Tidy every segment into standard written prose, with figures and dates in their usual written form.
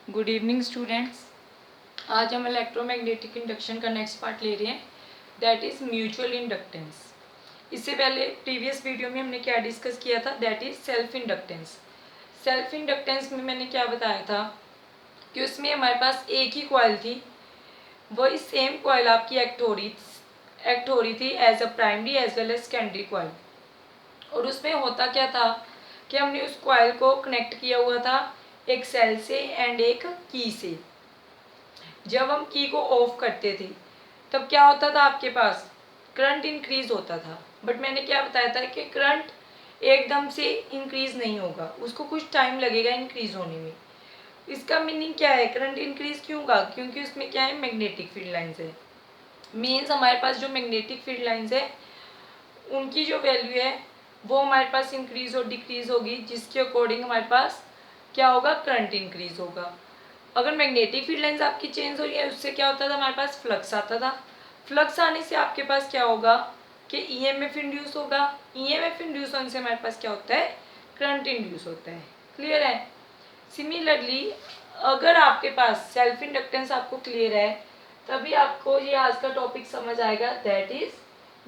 Good evening students. आज हम electromagnetic induction का नेक्स्ट पार्ट ले रहे हैं, दैट इज़ म्यूचुअल इंडक्टेंस। इससे पहले प्रीवियस वीडियो में हमने क्या डिस्कस किया था, that is self inductance. Self inductance में मैंने क्या बताया था कि उसमें हमारे पास एक ही कॉइल थी, वही सेम कॉइल आपकी एक्ट हो रही थी as a primary as well as secondary coil. और उसमें होता क्या था कि हमने उस कॉइल को कनेक्ट किया हुआ था एक सेल से एंड एक की से। जब हम की को ऑफ करते थे तब क्या होता था, आपके पास करंट इंक्रीज होता था। बट मैंने क्या बताया था कि करंट एकदम से इंक्रीज नहीं होगा, उसको कुछ टाइम लगेगा इंक्रीज होने में। इसका मीनिंग क्या है, करंट इंक्रीज क्यों होगा, क्योंकि उसमें क्या है, मैग्नेटिक फील्ड लाइंस है। मीन्स हमारे पास जो मैग्नेटिक फील्ड लाइंस है उनकी जो वैल्यू है वो हमारे पास इंक्रीज और डिक्रीज होगी, जिसके अकॉर्डिंग हमारे पास क्या होगा, करंट इंक्रीज होगा। अगर मैग्नेटिक फील्ड लाइंस आपकी चेंज हो रही है, उससे क्या होता था, हमारे पास फ्लक्स आता था। फ्लक्स आने से आपके पास क्या होगा कि ईएमएफ इंड्यूस होगा। ईएमएफ इंड्यूस होने से हमारे पास क्या होता है, करंट इंड्यूस होता है। क्लियर है। सिमिलरली अगर आपके पास सेल्फ इंडक्टेंस आपको क्लियर है, तभी आपको ये आज का टॉपिक समझ आएगा, that is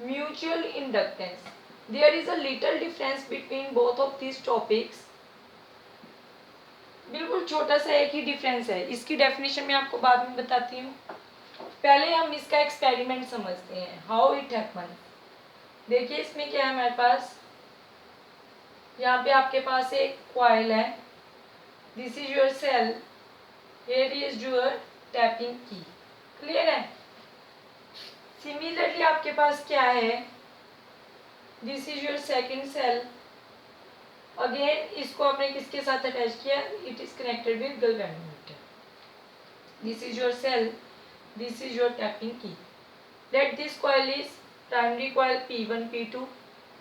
mutual inductance. There is a little difference between both of this topics. बिल्कुल छोटा सा एक ही डिफरेंस है, इसकी डेफिनेशन मैं आपको बाद में बताती हूँ। पहले हम इसका एक्सपेरिमेंट समझते हैं, हाउ इट हैपन। देखिए इसमें क्या है, हमारे पास यहाँ पे आपके पास एक कॉइल है, this is your cell, here is your tapping key. Clear है। सिमिलरली आपके पास क्या है, this is your second cell. Again इसको आपने किसके साथ अटैच किया, it is connected with galvanometer. This is your cell, this is your tapping key. Let this coil is primary coil P1 P2.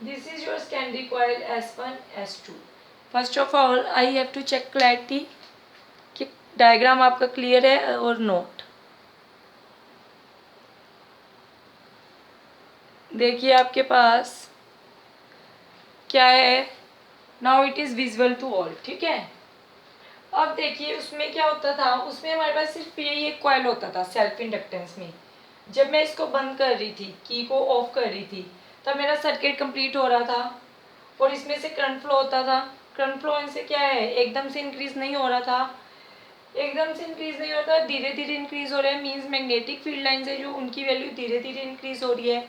This is your secondary coil S1 S2. First of all I have to check clarity कि diagram आपका clear है और note. देखिए आपके पास क्या है, now it is visible to all. ठीक है। अब देखिए उसमें क्या होता था, उसमें हमारे पास सिर्फ यही एक कॉइल होता था सेल्फ इंडक्टेंस में। जब मैं इसको बंद कर रही थी, की को ऑफ कर रही थी, तब मेरा सर्किट कंप्लीट हो रहा था और इसमें से करंट फ्लो होता था। करंट फ्लो इनसे क्या है, एकदम से इंक्रीज नहीं हो रहा था, एकदम से इंक्रीज नहीं होता, धीरे धीरे इंक्रीज हो रहा है। मीन्स मैग्नेटिक फील्ड लाइंस है जो, उनकी वैल्यू धीरे धीरे इंक्रीज हो रही है।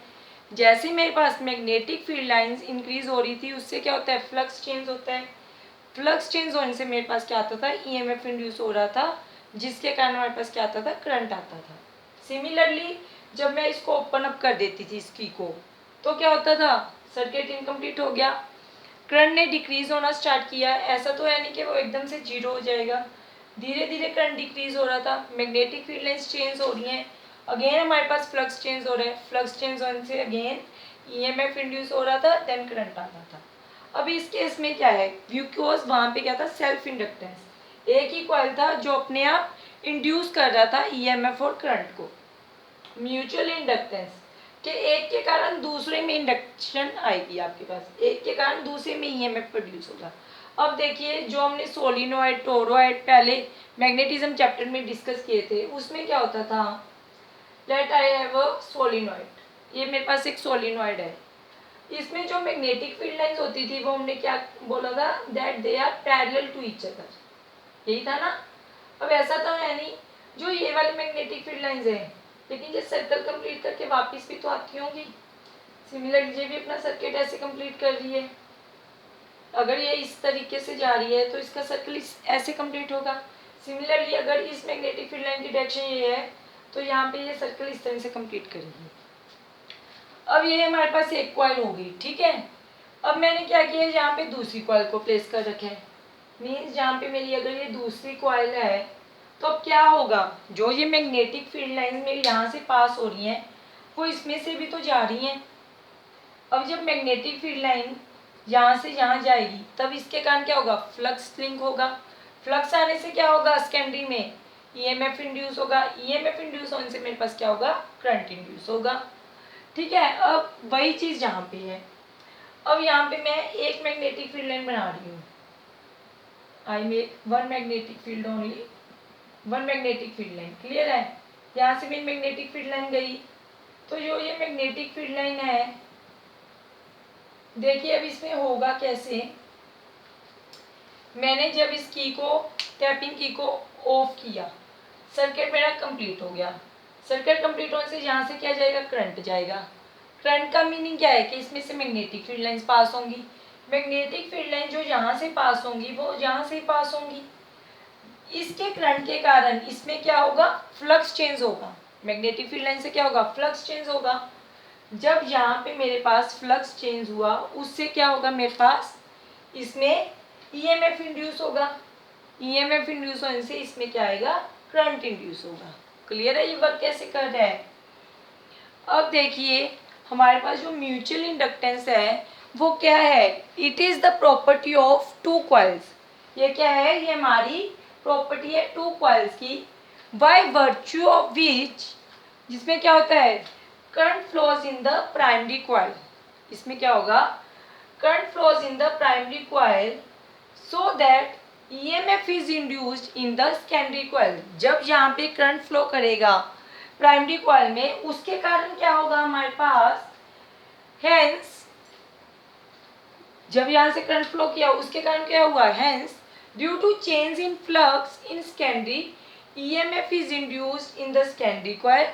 जैसे मेरे पास मैग्नेटिक फील्ड लाइंस इंक्रीज हो रही थी, उससे क्या होता है, फ्लक्स चेंज होता है। फ्लक्स चेंज होने से मेरे पास क्या आता था, ईएमएफ इंड्यूस हो रहा था, जिसके कारण हमारे पास क्या आता था, करंट आता था। सिमिलरली जब मैं इसको ओपन अप कर देती थी इस की को, तो क्या होता था, सर्किट इनकम्प्लीट हो गया, करंट ने डिक्रीज होना स्टार्ट किया। ऐसा तो है नहीं कि वो एकदम से जीरो हो जाएगा, धीरे धीरे करंट डिक्रीज हो रहा था, मैग्नेटिक फील्ड लाइंस चेंज हो रही हैं, अगेन हमारे पास फ्लक्स चेंज हो रहा है, फ्लक्स चेंज होने से अगेन ईएमएफ इंड्यूस हो रहा था, देन करंट आता था। अब इस केस में क्या है, बिकॉज वहां पे क्या था, सेल्फ इंडक्टेंस, एक ही कॉइल था जो अपने आप इंड्यूस कर रहा था ईएमएफ और करंट को। म्यूचुअल इंडक्टेंस के एक के कारण दूसरे में इंडक्शन आएगी, आपके पास एक के कारण दूसरे में ईएमएफ प्रोड्यूस होगा। अब देखिए जो हमने सोलिनॉइड टोरॉइड पहले मैग्नेटिज्म चैप्टर में डिस्कस किए थे, उसमें क्या होता था, let I have a solenoid, ये मेरे पास एक सोलिनॉइड है, इसमें जो मैग्नेटिक फील्ड लाइंस होती थी वो हमने क्या बोला था, that they are parallel to each other, यही था ना। अब ऐसा तो है नहीं, जो ये वाली मैग्नेटिक फील्ड लाइंस है, लेकिन ये सर्कल कंप्लीट करके वापस भी तो आती होंगी। सिमिलरली ये भी अपना सर्किट ऐसे कंप्लीट कर रही है, अगर ये इस तरीके से जा रही है तो इसका सर्कल ऐसे कंप्लीट होगा। सिमिलरली अगर इस मैग्नेटिक फील्ड लाइन की डायरेक्शन ये है, तो यहाँ पे ये सर्कल इस तरह से कंप्लीट करेगी। अब ये हमारे पास एक कॉइल होगी, ठीक है। अब मैंने क्या किया, यहाँ पे दूसरी कॉइल को प्लेस कर रखा है। मीन्स जहाँ पे मेरी अगर ये दूसरी कॉइल है, तो अब क्या होगा, जो ये मैग्नेटिक फील्ड लाइन मेरी यहाँ से पास हो रही हैं, वो इसमें से भी तो जा रही हैं। अब जब मैग्नेटिक फील्ड लाइन यहाँ से यहाँ जाएगी, तब इसके कारण क्या होगा, फ्लक्स लिंक होगा। फ्लक्स आने से क्या होगा, सेकेंडरी में ईएमएफ इंड्यूस होगा, ईएमएफ इंड्यूस होने से मेरे पास क्या होगा, करंट इंड्यूस होगा। ठीक है। अब वही चीज़ यहाँ पे है, अब यहाँ पे मैं एक मैग्नेटिक फील्ड लाइन बना रही हूँ, I make one magnetic field only, one magnetic field line. Clear है? यहाँ से भी मैग्नेटिक फील्ड लाइन गई, तो जो ये मैग्नेटिक फील्ड लाइन है, देखिए अब इसमें होगा कैसे। मैंने जब इस की को, टैपिंग की को ऑफ किया, सर्किट मेरा कंप्लीट हो गया। सर्किट कंप्लीट होने से यहाँ से क्या जाएगा, करंट जाएगा। करंट का मीनिंग क्या है कि इसमें से मैग्नेटिक फील्ड लाइंस पास होंगी। मैग्नेटिक फील्ड लाइन जो यहाँ से पास होंगी वो यहाँ से पास होंगी। इसके करंट के कारण इसमें क्या होगा, फ्लक्स चेंज होगा। मैग्नेटिक फील्ड लाइन से क्या होगा, फ्लक्स चेंज होगा। जब यहाँ पे मेरे पास फ्लक्स चेंज हुआ, उससे क्या होगा, मेरे पास इसमें ईएमएफ इंड्यूस होगा। ईएमएफ इंड्यूस होने से इसमें क्या आएगा, करंट इंड्यूस होगा। क्लियर है ये वर्क कैसे कर रहा है? अब देखिए हमारे पास जो म्यूचुअल इंडक्टेंस है वो क्या है, it is the property of two coils. ये क्या है, ये हमारी प्रॉपर्टी है टू कॉइल्स की, बाय वर्च्यू ऑफ विच, जिसमें क्या होता है, current flows in the primary coil. इसमें क्या होगा, current flows in the primary coil so that EMF is induced in the secondary coil. जब यहाँ पे करंट फ्लो करेगा प्राइमरी कॉइल में, उसके कारण क्या होगा हमारे पास, हेंस जब यहाँ से करंट फ्लो किया उसके कारण क्या हुआ, hence due to change in flux in secondary EMF is induced in the secondary coil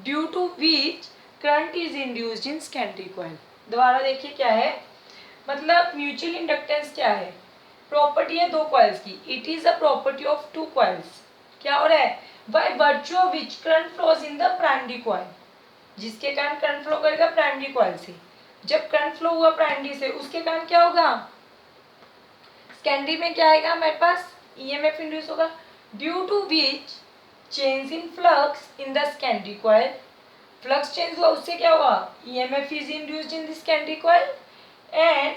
due to which current is induced in secondary coil. दोबारा देखिए क्या है, मतलब म्यूचुअल इंडक्टेंस क्या है, प्रॉपर्टी है दो कॉइल्स की, it is a property of two coils. क्या हो रहा है, by virtue of which current flows in the primary coil, जिसके कारण करंट फ्लो करेगा प्राइमरी कॉइल से। जब करंट फ्लो हुआ प्राइमरी से, उसके कारण क्या होगा, सेकेंडरी में क्या आएगा हमारे पास, ईएमएफ इंड्यूस होगा, due to which change in flux in the secondary coil. Flux change हुआ उससे क्या हुआ, EMF is induced in the secondary coil and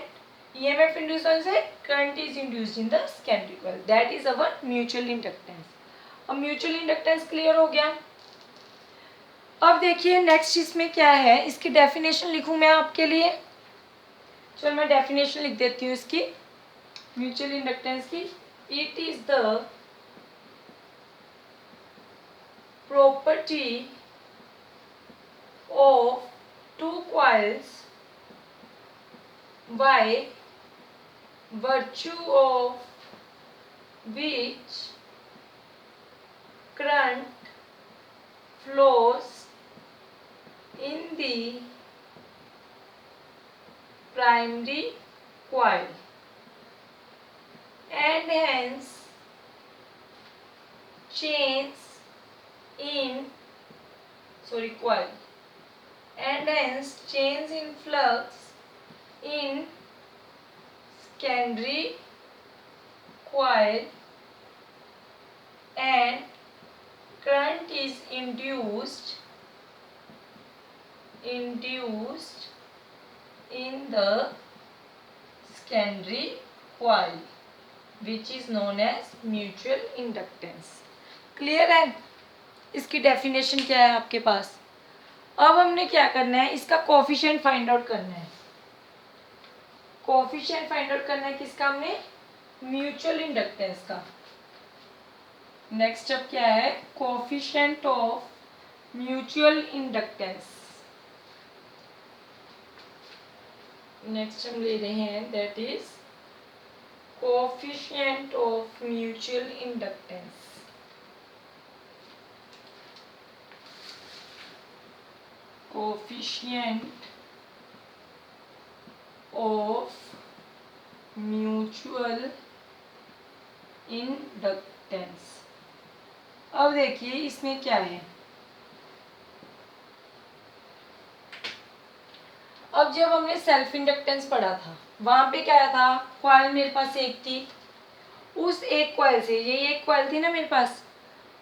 EMF induce होने से current is induced in the secondary coil. That is our mutual inductance. अब mutual inductance clear हो गया। अब देखिए नेक्स्ट इसमें क्या है, इसकी डेफिनेशन लिखूं मैं आपके लिए। चलो मैं डेफिनेशन लिख देती हूँ इसकी, म्यूचुअल इंडक्टेंस की। It is the property of two coils by virtue of which current flows in the primary coil and hence change in coil and hence change in flux in secondary coil and current is induced in the secondary coil which is known as mutual inductance। Clear है? इसकी definition क्या है आपके पास। अब हमने क्या करना है, इसका कोफिशिएंट फाइंड आउट करना है। कोफिशिएंट फाइंड आउट करना है किसका, हमने म्यूचुअल इंडक्टेंस का। नेक्स्ट अब क्या है, coefficient of mutual inductance. Next हम ले रहे हैं that is coefficient of mutual inductance. Coefficient of mutual inductance. अब देखिए इसमें क्या है, अब जब हमने सेल्फ इंडक्टेंस पढ़ा था वहां पे क्या था, कॉइल मेरे पास एक थी, उस एक कॉइल से, ये एक कॉइल थी ना मेरे पास,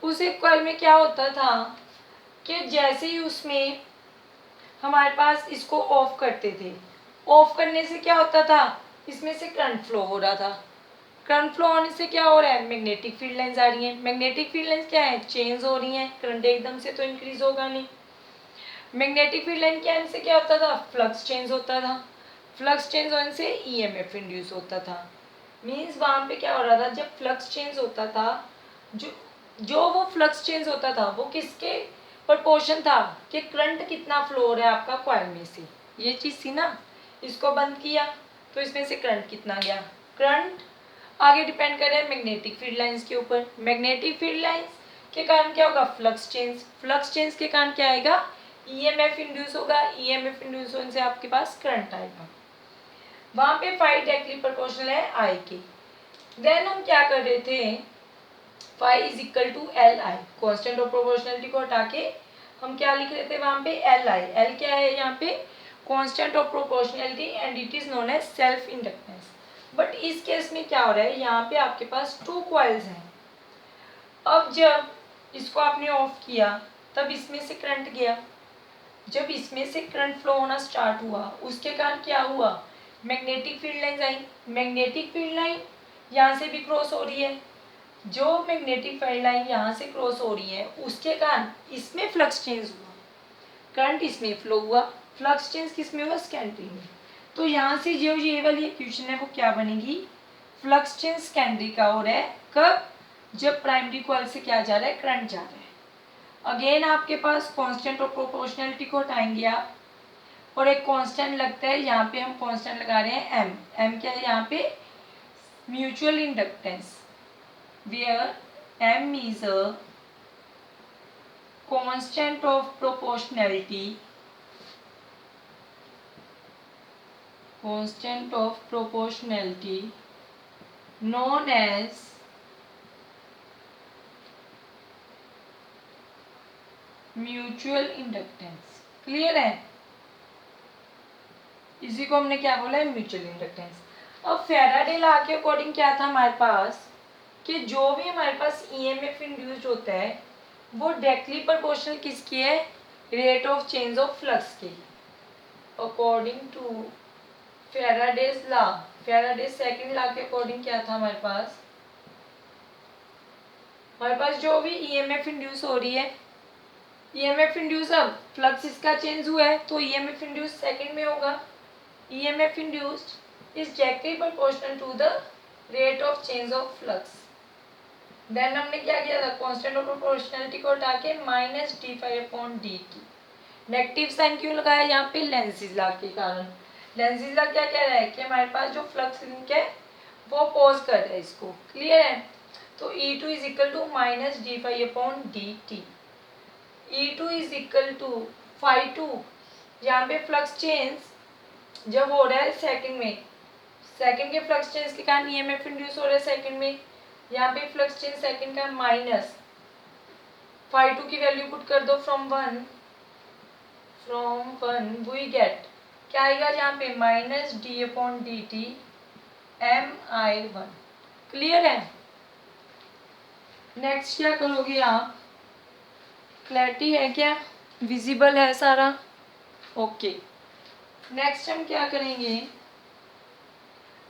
उस एक कॉइल में क्या होता था कि जैसे ही उसमें हमारे पास इसको ऑफ करते थे, ऑफ करने से क्या होता था, इसमें से करंट फ्लो हो रहा था। करंट फ्लो होने से क्या हो रहा है, मैग्नेटिक फील्ड लाइंस आ रही हैं। मैग्नेटिक फील्ड लाइंस क्या है, चेंज हो रही हैं, करंट एकदम से तो इंक्रीज होगा नहीं। मैग्नेटिक फील्ड लाइन के आने से क्या होता था, फ्लक्स चेंज होता था, फ्लक्स चेंज होने से ईएमएफ इंड्यूस होता था। मीन्स वहाँ पे क्या हो रहा था, जब फ्लक्स चेंज होता था, जो जो वो फ्लक्स चेंज होता था वो किसके प्रोपोर्शन था कि करंट कितना फ्लो हो रहा है आपका कॉइल में से, ये चीज़ थी ना। इसको बंद किया तो इसमें से करंट कितना गया। करंट आगे डिपेंड कर रहा है मैग्नेटिक फील्ड लाइंस के ऊपर। मैग्नेटिक फील्ड लाइंस के कारण क्या होगा, फ्लक्स चेंज। फ्लक्स चेंज के कारण क्या आएगा, ईएमएफ इंड्यूस होगा। ईएमएफ इंड्यूस होने से आपके पास करंट आएगा। वहां पे फाई डायरेक्टली प्रोपोर्शनल है आई के। देन हम क्या कर रहे थे, phi is equal to L I, constant of proportionality को हटा के हम क्या लिख रहे थे वहां पे, एल आई। एल क्या है यहाँ पे, constant of proportionality and it is known as self inductance. But इस केस में क्या हो रहा है, यहाँ पे आपके पास 2 कॉइल्स हैं। अब जब इसको आपने ऑफ किया तब इसमें से करंट गया। जब इसमें से करंट फ्लो होना स्टार्ट हुआ उसके कारण क्या हुआ, मैग्नेटिक फील्ड लाइन आई। मैग्नेटिक फील्ड लाइन यहाँ से भी क्रॉस हो रही है। जो मैग्नेटिक फील्ड लाइन यहाँ से क्रॉस हो रही है उसके कारण इसमें फ्लक्स चेंज हुआ, करंट इसमें फ्लो हुआ। फ्लक्स चेंज किस में हुआ, सेकेंडरी में। तो यहाँ से जो ये वाली इक्वेशन है वो क्या बनेगी, फ्लक्स चेंज सेकेंडरी का हो रहा है कब, जब प्राइमरी कॉइल से क्या जा रहा है, करंट जा रहा है। अगेन आपके पास कांस्टेंट ऑफ प्रोपोर्शनलिटी को हटाएंगे आप, और एक कांस्टेंट लगता है, यहाँ पे हम कांस्टेंट लगा रहे हैं एम। एम क्या है यहाँ पे, mutual inductance, where M is a constant of proportionality, constant of proportionality known as mutual inductance. Clear है, इसी को हमने क्या बोला है, म्यूचुअल इंडक्टेंस। अब फैराडे लॉ के अकॉर्डिंग क्या था हमारे पास, कि जो भी हमारे पास ईएमएफ इंड्यूस्ड होता है वो डायरेक्टली प्रोपोर्शनल किसकी है, rate of change of flux की। According to Faraday's law, Faraday's second law के अकॉर्डिंग क्या था हमारे पास जो भी ईएमएफ इंड्यूस हो रही है, ईएमएफ इंड्यूस, अब फ्लक्स इसका चेंज हुआ है तो ईएमएफ इंड्यूस सेकंड में होगा। EMF induced is directly proportional to the rate of change of flux. Then हमने क्या किया था, कांस्टेंट ऑफ प्रोपोर्शनलिटी को हटा के minus d phi upon d t. Negative sign क्यों लगाया यहाँ पे, लेंजिस लॉ के कारण। लेंजिस लॉ क्या कह रहा है कि हमारे पास जो फ्लक्स लिंक है वो पोज कर रहा है इसको। क्लियर है, तो E2 is equal to minus d phi upon d t. E2 is equal to phi two, यहाँ पे फ्लक्स चेंज जब हो रहा है सेकंड में, सेकंड के फ्लक्स चेंज के कारण ईएमएफ इंड्यूस हो रहा है सेकंड में, यहाँ पे फ्लक्स चेंज सेकंड का माइनस फाई टू की वैल्यू पुट कर दो फ्रॉम वन वी गेट क्या आएगा यहाँ पे, minus d upon d t M I one. Clear है, नेक्स्ट क्या करोगे आप, क्लैरिटी है क्या, विजिबल है सारा, ओके। नेक्स्ट हम क्या करेंगे,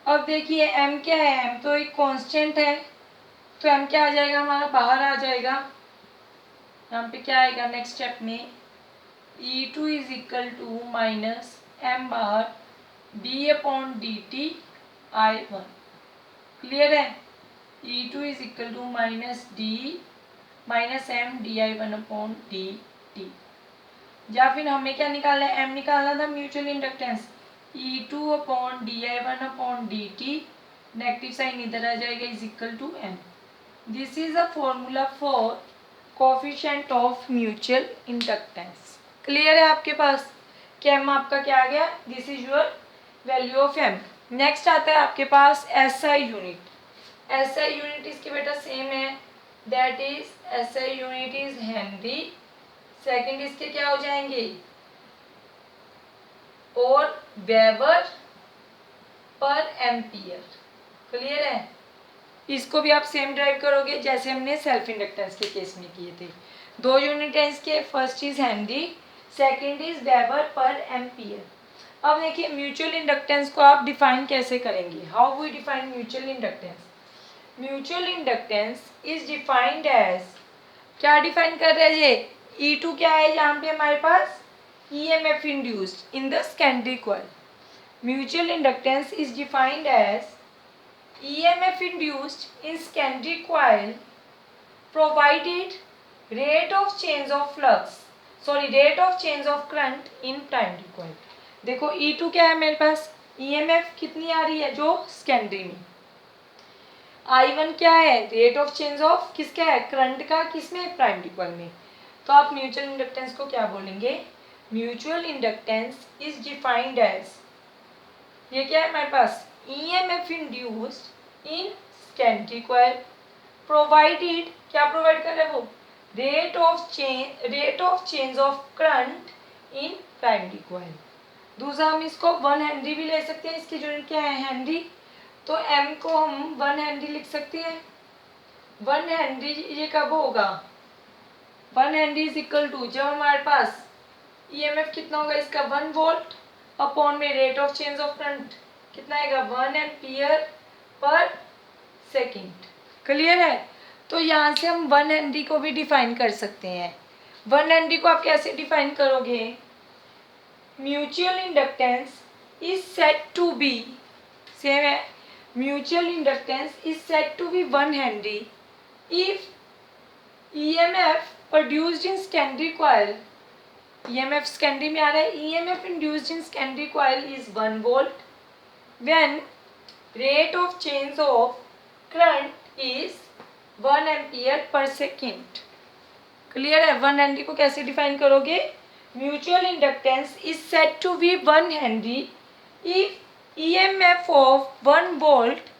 अब देखिए m क्या है, m तो एक कांस्टेंट है, तो m क्या आ जाएगा हमारा, बाहर आ जाएगा। यहाँ पे क्या आएगा नेक्स्ट स्टेप में, E2 is equal to minus M bar d upon d t I one. Clear है, E2 is equal to minus M d I one upon d t. या फिर हमें क्या निकालना है, m निकालना था mutual inductance, E2 upon d I one upon d t, negative sign इधर आ जाएगा, is equal to m। This is a formula for coefficient of mutual inductance. Clear है आपके पास कि m आपका क्या आ गया, this is your value of m। Next आता है आपके पास SI यूनिट। SI यूनिट इसके बेटा सेम है, that is SI unit is henry. Second इसके क्या हो जाएंगे, और वेबर पर एम्पियर। क्लियर है, इसको भी आप सेम ड्राइव करोगे जैसे हमने सेल्फ इंडक्टेंस के केस में किए थे। 2 यूनिट है इसके, first is henry, second is weber per ampere. अब देखिए म्यूचुअल इंडक्टेंस को आप डिफाइन कैसे करेंगे, how we define mutual inductance. Mutual inductance is defined as, क्या डिफाइन कर रहे हैं ये, E2 क्या है यहाँ पे हमारे पास, EMF induced in the secondary coil. Mutual inductance is defined as EMF induced in secondary coil provided rate of change of flux, rate of change of current in primary coil। देखो E2 क्या है मेरे पास, EMF कितनी आ रही है जो secondary में, I1 क्या है, रेट ऑफ चेंज ऑफ किसका है, करंट का, किसमें, प्राइमरी कॉइल में। तो आप म्यूचुअल इंडक्टेंस को क्या बोलेंगे, mutual inductance is defined as, ये क्या है हमारे पास, EMF induced in secondary coil provided, क्या प्रोवाइड कर रहे हैं वो, rate of change of current in primary coil. दूसरा हम इसको 1 हेनरी भी ले सकते हैं, इसकी यूनिट क्या है, हेनरी। तो M को हम 1 हेनरी लिख सकते हैं। 1 हेनरी ये कब होगा, 1 हेनरी इज इक्वल टू, जब हमारे पास EMF कितना होगा इसका 1 वोल्ट अपॉन में rate of change of current कितना आएगा 1 एम्पियर पर सेकंड। क्लियर है। तो यहाँ से हम 1 हेनरी को भी डिफाइन कर सकते हैं। 1 हेनरी को आप कैसे डिफाइन करोगे, mutual inductance is said to be, same है, mutual inductance is said to be 1 henry if EMF produced in secondary coil, EMF secondary में आ रहा है, EMF induced in secondary coil is 1 volt when rate of change of current is 1 ampere per second. Clear है। 1 henry को कैसे define करोगे, mutual inductance is said to be 1 henry if EMF of 1 volt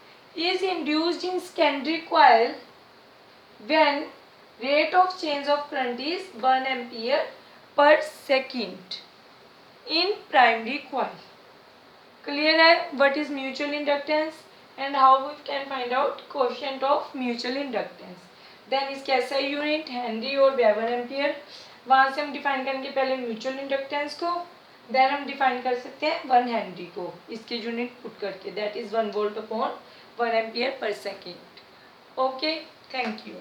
is induced in secondary coil when rate of change of current is 1 ampere per second in primary coil। Clear है what is mutual inductance and how we can find out coefficient of mutual inductance। then इसके ऐसा unit Henry और weber ampere, वहाँ से हम define करेंगे पहले mutual inductance को, देन हम डिफाइन कर सकते हैं 1 हेनरी को, इसकी यूनिट पुट करके, that is 1 volt upon 1 ampere per second. Okay, thank you.